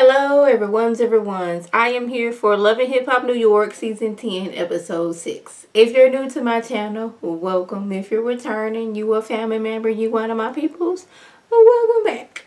Hello, everyone's. I am here for Love and Hip Hop New York Season 10, Episode 6. If you're new to my channel, welcome. If you're returning, you a family member, you one of my peoples, welcome back.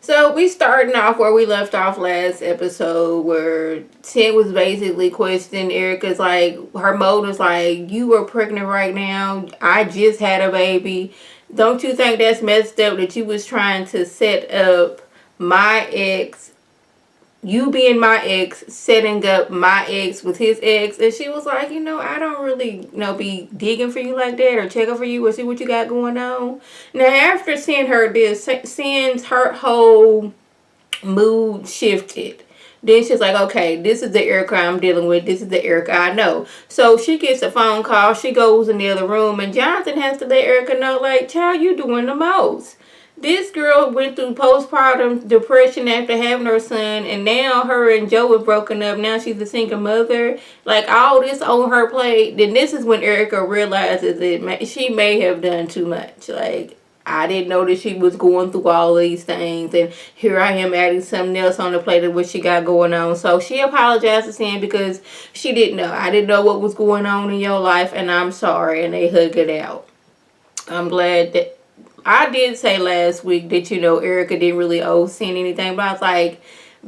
So we starting off where we left off last episode, where Tim was basically questioning Erica's her motives, you were pregnant right now. I just had a baby. Don't you think that's messed up that you was trying to set up my ex, you being my ex, setting up my ex with his ex? And she was like, I don't really, be digging for you like that or checking for you or see what you got going on. Now, after seeing her this, seeing her whole mood shifted. Then she's like, okay, this is the Erica I'm dealing with. This is the Erica I know. So she gets a phone call. She goes in the other room, and Jonathan has to let Erica know, child, you doing the most. This girl went through postpartum depression after having her son, and now her and Joe have broken up. Now she's a single mother. All this on her plate. Then this is when Erica realizes that she may have done too much. I didn't know that she was going through all these things, and here I am adding something else on the plate of what she got going on. So she apologized to Sam because she didn't know. I didn't know what was going on in your life, and I'm sorry. And they hug it out. I'm glad that I did say last week that Erica didn't really owe Sin anything, but I was like,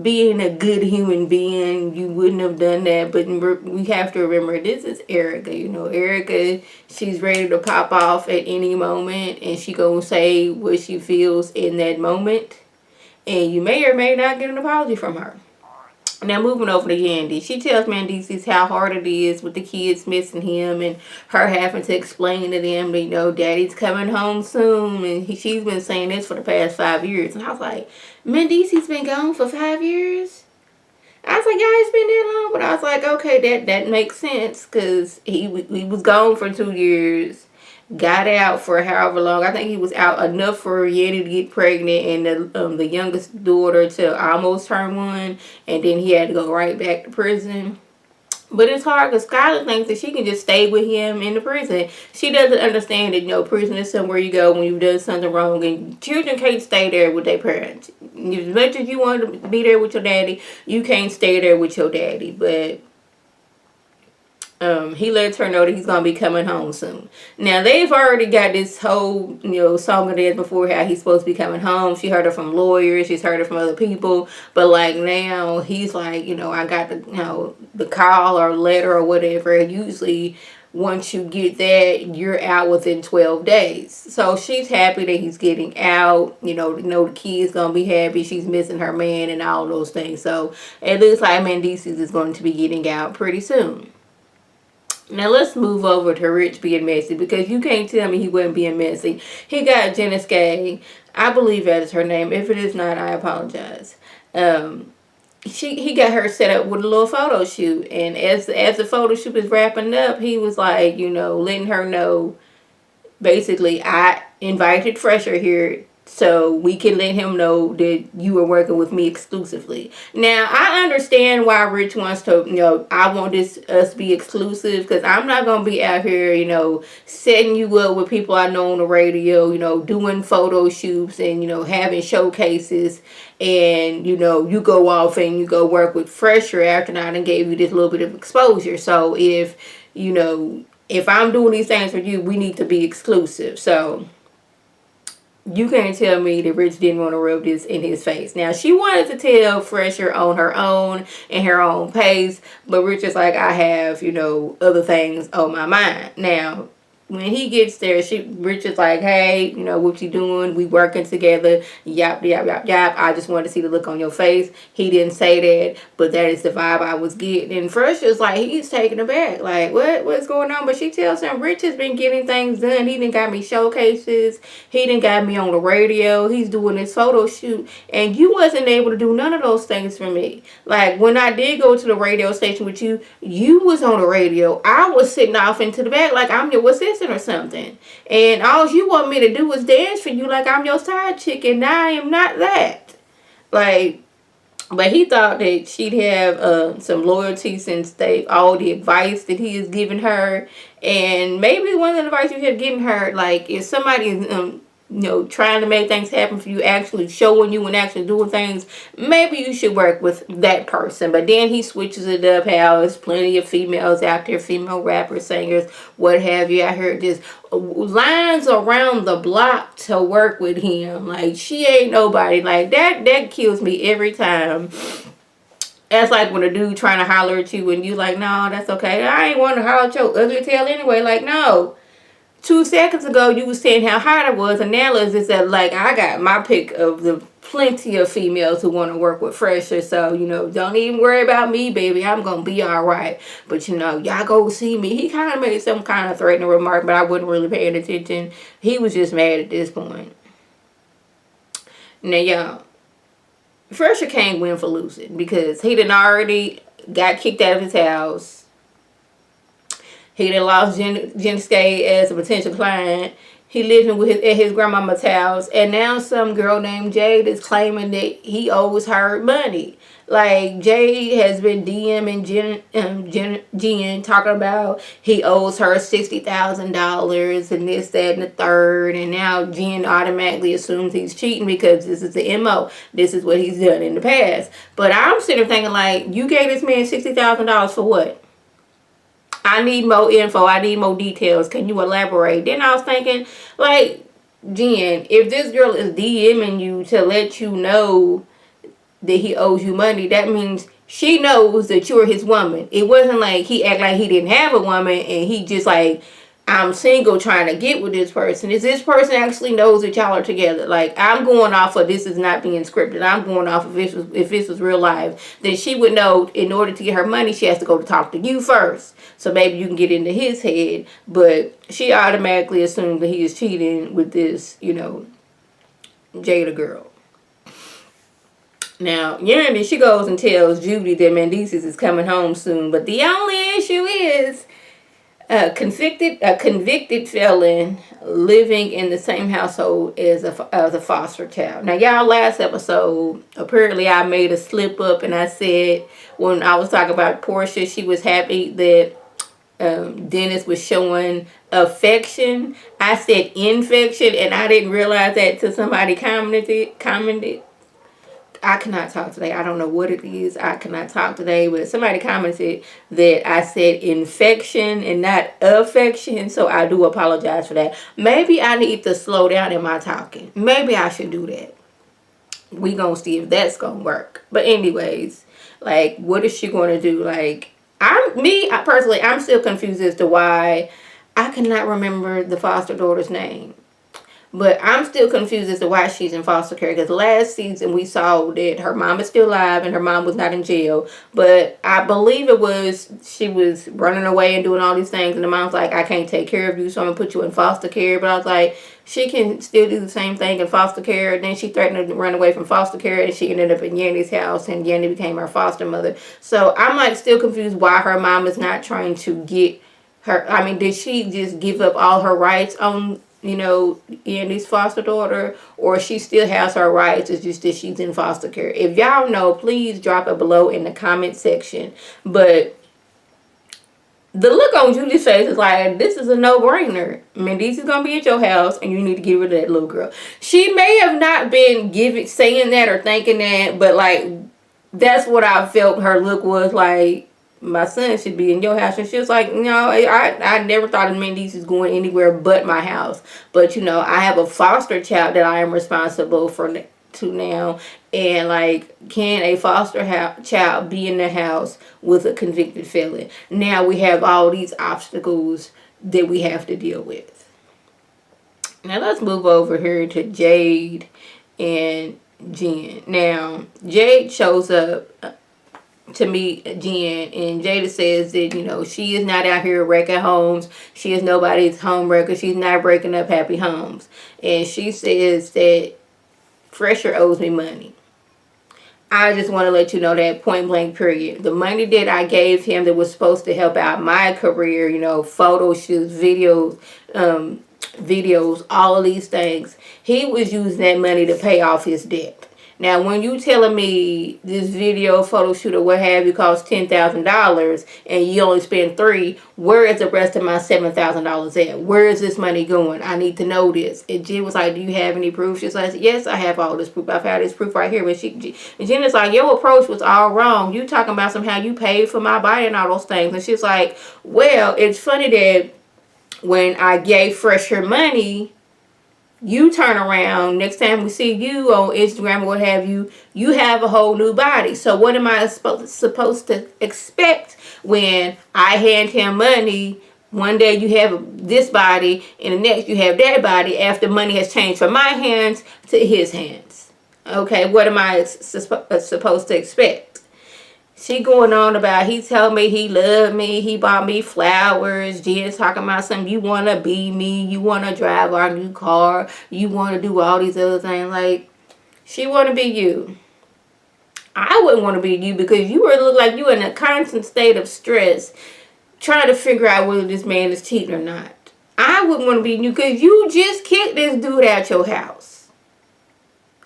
being a good human being, you wouldn't have done that. But we have to remember, this is Erica. Erica, she's ready to pop off at any moment, and she gonna say what she feels in that moment, and you may or may not get an apology from her. Now, moving over to Yandy, she tells Mendeecees how hard it is with the kids missing him and her having to explain to them that, daddy's coming home soon. And she's been saying this for the past 5 years. And I was like, Mendeecees been gone for 5 years? I was like, yeah, it's been that long. But I was like, okay, that makes sense, because he was gone for 2 years. Got out for however long. I think he was out enough for Yeti to get pregnant and the youngest daughter to almost turn 1, and then he had to go right back to prison. But it's hard because Skylar thinks that she can just stay with him in the prison. She doesn't understand that, prison is somewhere you go when you've done something wrong, and children can't stay there with their parents. As much as you want to be there with your daddy, you can't stay there with your daddy. But he lets her know that he's gonna be coming home soon. Now they've already got this whole song and dance before how he's supposed to be coming home. She heard it from lawyers, she's heard it from other people, but now he's like, I got the call or letter or whatever. Usually once you get that, you're out within 12 days. So she's happy that he's getting out. The kid's gonna be happy. She's missing her man and all those things. So it looks like Mendeecees is going to be getting out pretty soon. Now let's move over to Rich being messy, because you can't tell me he wasn't being messy. He got Jenna Skay, I believe that is her name. If it is not, I apologize. He got her set up with a little photo shoot, and as the photo shoot was wrapping up, he was like, letting her know, basically, I invited Fresher here so we can let him know that you were working with me exclusively. Now, I understand why Rich wants to, I want us to be exclusive, because I'm not going to be out here, setting you up with people I know on the radio, doing photo shoots and, having showcases, and, you go off and you go work with Fresher after I done gave you this little bit of exposure. So if I'm doing these things for you, we need to be exclusive. So you can't tell me that Rich didn't want to rub this in his face. Now, she wanted to tell Fresher on her own and her own pace, but Rich is like, I have, other things on my mind. Now, when he gets there, Rich is like, hey, what you doing? We working together. Yap, yap, yap, yap. I just wanted to see the look on your face. He didn't say that, but that is the vibe I was getting. And Fresh is like, he's taken aback. Like, what's going on? But she tells him, Rich has been getting things done. He done got me showcases. He done got me on the radio. He's doing his photo shoot. And you wasn't able to do none of those things for me. Like, when I did go to the radio station with you, you was on the radio. I was sitting off into the back like I'm your assistant or something, and all you want me to do is dance for you like I'm your side chick, and I am not that. But he thought that she'd have some loyalty since all the advice that he has given her, and maybe one of the advice you have given her, if somebody is trying to make things happen for you, actually showing you and actually doing things, maybe you should work with that person. But then he switches it up how there's plenty of females out there, female rappers, singers, what have you. I heard this lines around the block to work with him. Like, she ain't nobody. Like, that kills me every time. That's like when a dude trying to holler at you and you like, no, that's okay. I ain't want to holler at your ugly tail anyway. Like, no. 2 seconds ago, you was saying how hot it was, and now it's just that, like, I got my pick of the plenty of females who want to work with Fresher. So, don't even worry about me, baby. I'm going to be all right. But, y'all go see me. He kind of made some kind of threatening remark, but I wasn't really paying attention. He was just mad at this point. Now, y'all, Fresher can't win for losing because he done already got kicked out of his house. He done lost Jen Skate as a potential client. He living at his grandmama's house. And now some girl named Jade is claiming that he owes her money. Like, Jade has been DMing Jen talking about he owes her $60,000 and this, that, and the third. And now Jen automatically assumes he's cheating because this is the MO. This is what he's done in the past. But I'm sitting there thinking, like, you gave this man $60,000 for what? I need more info. I need more details. Can you elaborate? Then I was thinking, like, Jen, if this girl is DMing you to let you know that he owes you money, that means she knows that you're his woman. It wasn't like he act like he didn't have a woman and he just like, I'm single trying to get with this person. Is this person actually knows that y'all are together? Like, I'm going off of this is not being scripted. I'm going off of if this was real life. Then she would know in order to get her money, she has to go to talk to you first. So maybe you can get into his head. But she automatically assumed that he is cheating with this, Jada girl. Now, Yandy, she goes and tells Judy that Mendeecees is coming home soon. But the only issue is a convicted felon living in the same household as a foster child. Now, y'all, last episode, apparently I made a slip up and I said when I was talking about Portia, she was happy that Dennis was showing affection. I said infection, and I didn't realize that till somebody commented. I cannot talk today. I don't know what it is. I cannot talk today. But somebody commented that I said infection and not affection. So I do apologize for that. Maybe I need to slow down in my talking. Maybe I should do that. We gonna see if that's gonna work. But anyways, like, what is she gonna do? Like, personally, I'm still confused as to why I cannot remember the foster daughter's name. But I'm still confused as to why she's in foster care. Because last season we saw that her mom is still alive and her mom was not in jail. But I believe she was running away and doing all these things. And the mom's like, I can't take care of you, so I'm going to put you in foster care. But I was like, she can still do the same thing in foster care. And then she threatened to run away from foster care. And she ended up in Yandy's house. And Yandy became her foster mother. So I'm like still confused why her mom is not trying to get her. I mean, did she just give up all her rights on Yandy's foster daughter, or she still has her rights? It's just that she's in foster care. If y'all know, please drop it below in the comment section. But the look on Julie's face is like, this is a no-brainer. Mendeecees is gonna be at your house, and you need to get rid of that little girl. She may have not been saying that or thinking that, but like, that's what I felt her look was like. My son should be in your house. And she was like, no, I never thought of Mendeecees going anywhere but my house. But, I have a foster child that I am responsible for to now. And, like, can a foster child be in the house with a convicted felon? Now we have all these obstacles that we have to deal with. Now let's move over here to Jade and Jen. Now, Jade shows up to meet Jen, and Jada says that she is not out here wrecking homes. She is nobody's home wrecker. She's not breaking up happy homes. And she says that Fresher owes me money. I just want to let you know that point blank period. The money that I gave him that was supposed to help out my career, photo shoots, videos, all of these things, he was using that money to pay off his debt. Now, when you telling me this video, photo shoot, or what have you costs $10,000 and you only spend $3, where is the rest of my $7,000 at? Where is this money going? I need to know this. And Jen was like, do you have any proof? She's like, yes, I have all this proof. I've had this proof right here. But Jen is like, your approach was all wrong. You talking about somehow you paid for my body and all those things. And she's like, well, it's funny that when I gave Fresh her money, you turn around, next time we see you on Instagram or what have you, you have a whole new body. So what am I supposed to expect when I hand him money? One day you have this body and the next you have that body after money has changed from my hands to his hands. Okay, what am I supposed to expect? She going on about, he told me he loved me, he bought me flowers. Jen's talking about something, you want to be me, you want to drive our new car, you want to do all these other things. Like, she want to be you. I wouldn't want to be you because you look like you in a constant state of stress trying to figure out whether this man is cheating or not. I wouldn't want to be you because you just kicked this dude out your house.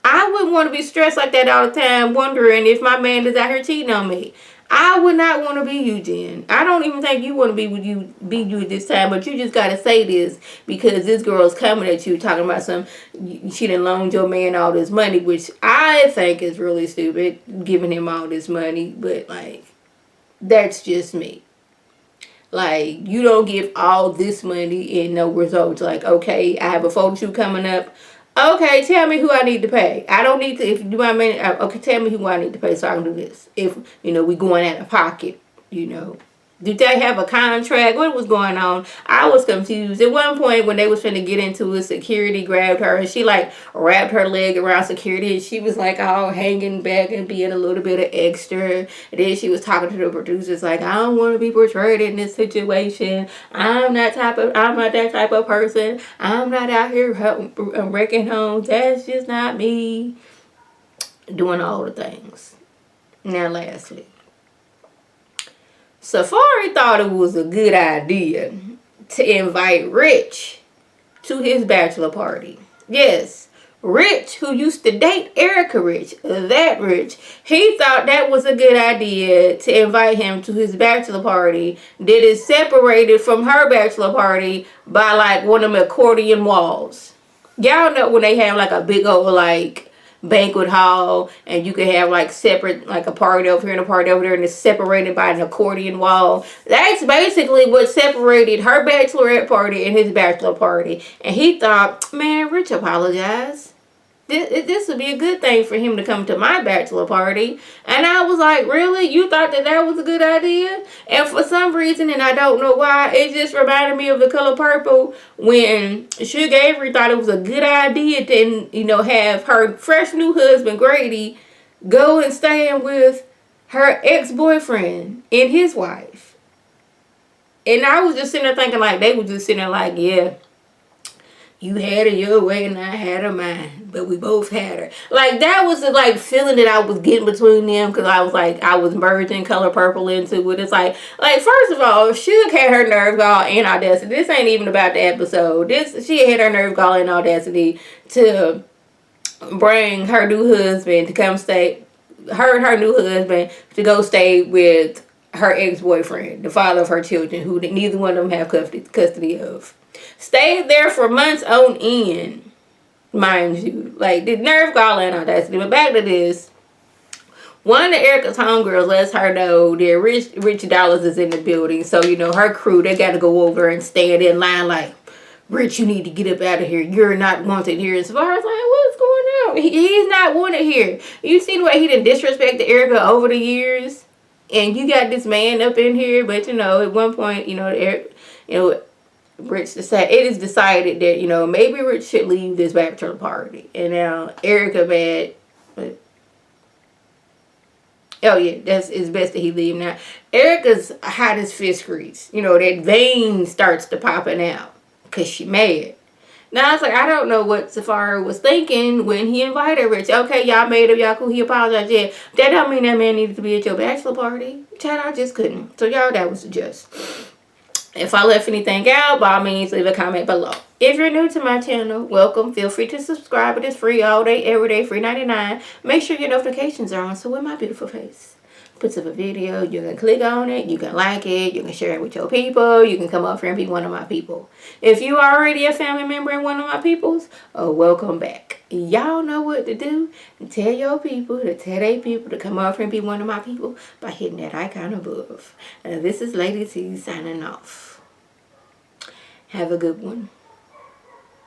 I wouldn't want to be stressed like that all the time, wondering if my man is out here cheating on me. I would not want to be you, Jen. I don't even think you want to be you this time, but you just got to say this because this girl's coming at you talking about she done loaned your man all this money, which I think is really stupid, giving him all this money, but like, that's just me. Like, you don't give all this money and no results. Like, okay, I have a photo shoot coming up. Okay, tell me who I need to pay. I don't need to, if you do my money, okay, tell me who I need to pay so I can do this. If, we going out of pocket, Did they have a contract? What was going on? I was confused. At one point when they was finna get into it, security grabbed her and she like wrapped her leg around security and she was like all hanging back and being a little bit of extra. And then she was talking to the producers like, I don't want to be portrayed in this situation. I'm not that type of person. I'm not out here wrecking homes. That's just not me. Doing all the things. Now lastly, Safari thought it was a good idea to invite Rich to his bachelor party. Yes, Rich, who used to date Erica Rich, that Rich, he thought that was a good idea to invite him to his bachelor party that is separated from her bachelor party by like one of them accordion walls. Y'all know when they have like a big old like banquet hall and you can have like separate, like a party over here and a party over there and it's separated by an accordion wall. That's basically what separated her bachelorette party and his bachelor party. And he thought, man, Rich apologized. This would be a good thing for him to come to my bachelor party. And I was like, really? You thought that was a good idea? And for some reason, and I don't know why, it just reminded me of The Color Purple when Sugar Avery thought it was a good idea to, have her fresh new husband, Grady, go and stay with her ex-boyfriend and his wife. And I was just sitting there thinking like, they were just sitting there like, yeah, you had her your way and I had her mine, but we both had her. Like, that was the like feeling that I was getting between them because I was like, I was merging Color Purple into it. It's like first of all, Suge had her nerve gall and audacity. This ain't even about the episode. She had her nerve gall and audacity to bring her new husband to come stay, her and her new husband to go stay with her ex-boyfriend, the father of her children, who neither one of them have custody of. Stayed there for months on end, mind you. Like, the nerve gall and audacity. But back to this. One of Erica's homegirls lets her know that Rich Dollars is in the building. So, her crew, they got to go over and stand in line like, Rich, you need to get up out of here. You're not wanted here. As far as like, what's going on? He's not wanted here. You see the way he done disrespected Erica over the years? And you got this man up in here. But, at one point, Rich decided, it is decided that, maybe Rich should leave this bachelor party. And now Erica mad. But, oh yeah, it's best that he leave now. Erica's hot as fish grease. That vein starts to popping out. Because she mad. Now, I was like, I don't know what Safari was thinking when he invited Rich. Okay, y'all made up, y'all cool, he apologized. Yeah, that don't mean that man needed to be at your bachelor party. Chad, I just couldn't. So, y'all, that was just. If I left anything out, by all means, leave a comment below. If you're new to my channel, welcome. Feel free to subscribe. It is free all day, every day, free 99. Make sure your notifications are on. So when my beautiful face puts up a video, you can click on it, you can like it, you can share it with your people, you can come up here and be one of my people. If you are already a family member and one of my peoples, oh, welcome back. Y'all know what to do. Tell your people to tell their people to come up here and be one of my people by hitting that icon above. This is Lady T signing off. Have a good one.